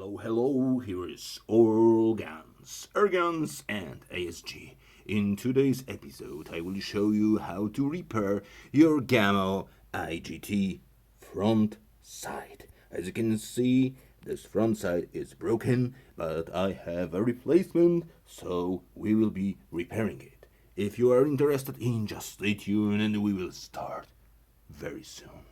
Hello, here is airguns and ASG. In today's episode, I will show you how to repair your Gamo IGT front side. As you can see, this front side is broken, but I have a replacement, so we will be repairing it. If you are interested just stay tuned and we will start very soon.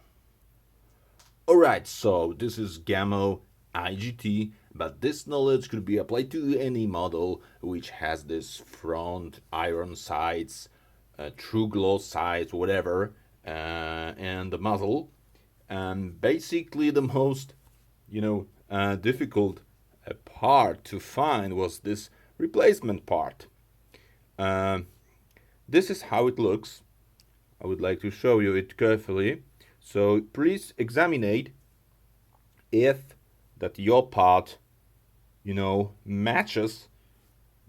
Alright, so this is Gamo IGT, but this knowledge could be applied to any model which has this front iron sides, truglo sides, whatever, and the muzzle. Basically, the most, difficult part to find was this replacement part. This is how it looks. I would like to show you it carefully. So please examine if that your part, matches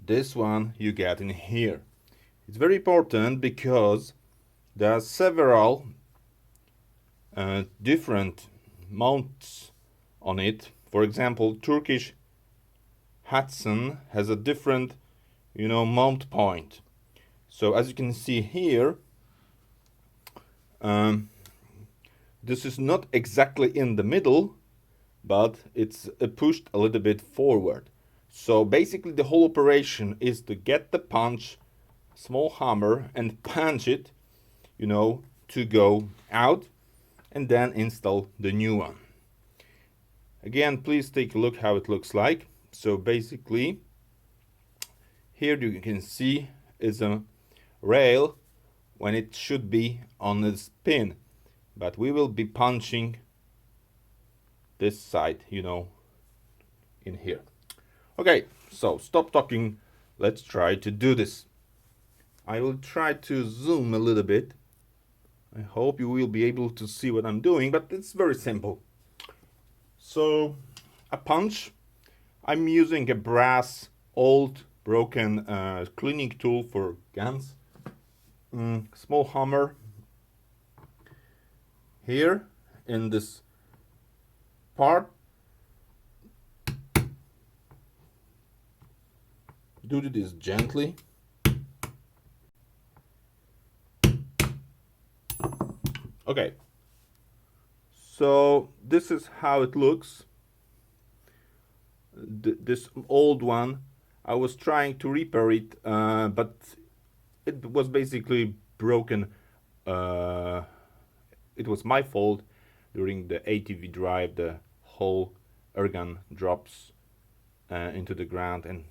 this one you get in here. It's very important because there are several different mounts on it. For example, Turkish Hatsan has a different, mount point. So as you can see here, this is not exactly in the middle, but it's pushed a little bit forward. So basically the whole operation is to get the small hammer and punch it, to go out and then install the new one. Again, please take a look how it looks like. So basically here you can see is a rail when it should be on this pin, but we will be punching this side, in here. Okay, so stop talking, let's try to do this. I will try to zoom a little bit. I hope you will be able to see what I'm doing, but it's very simple. So a punch, I'm using a brass old broken cleaning tool for guns. Small hammer here in this part. Do this gently. Okay, so this is how it looks. This old one, I was trying to repair it, but it was basically broken. It was my fault. During the ATV drive, the whole airgun drops into the ground and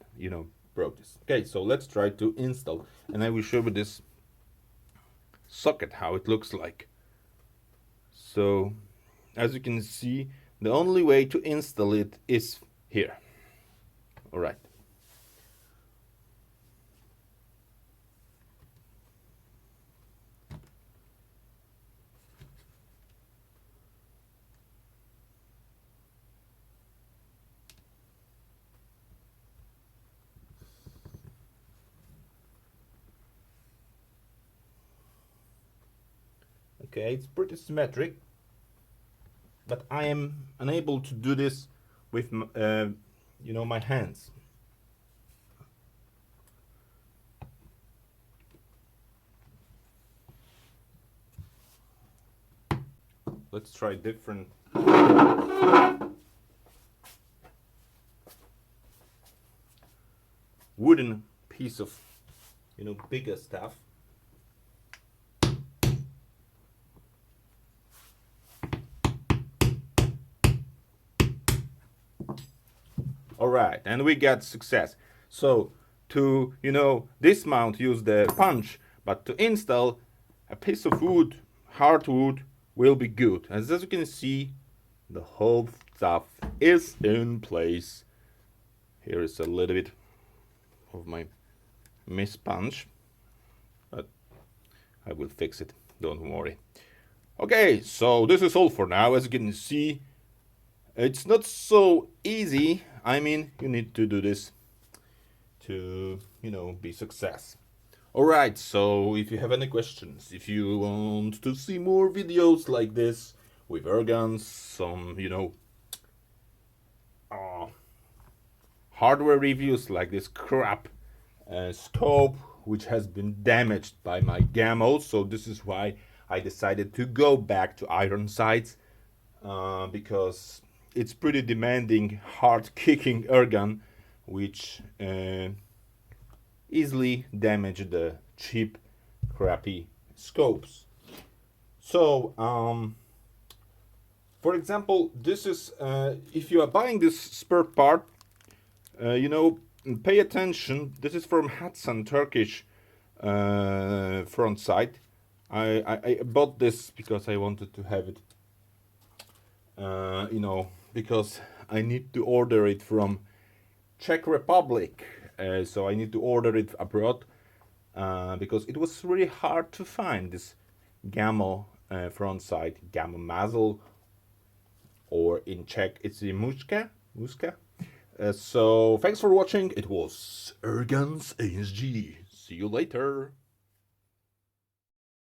broke this. Okay, so let's try to install, and I will show you this socket how it looks like. So as you can see, the only way to install it is here. All right. Okay, it's pretty symmetric, but I am unable to do this with my hands. Let's try different. Wooden piece of bigger stuff. All right, and we got success. So to dismount, use the punch, but to install a piece of wood, hardwood, will be good. As you can see, the whole stuff is in place. Here is a little bit of my punch, but I will fix it, don't worry. Okay, so this is all for now. As you can see, it's not so easy. I mean, you need to do this to, be success. Alright, so if you have any questions, if you want to see more videos like this with airguns, some, hardware reviews like this crap scope which has been damaged by my Gamo, so this is why I decided to go back to iron sights, because it's pretty demanding, hard kicking airgun which easily damage the cheap crappy scopes. So for example, this is if you are buying this spare part, pay attention. This is from Hatsan, Turkish front sight. I bought this because I wanted to have it, because I need to order it from Czech Republic. So I need to order it abroad because it was really hard to find this Gamo front sight, Gamo muzzle, or in Czech it's the muska. So thanks for watching. It was Airguns ASG. See you later.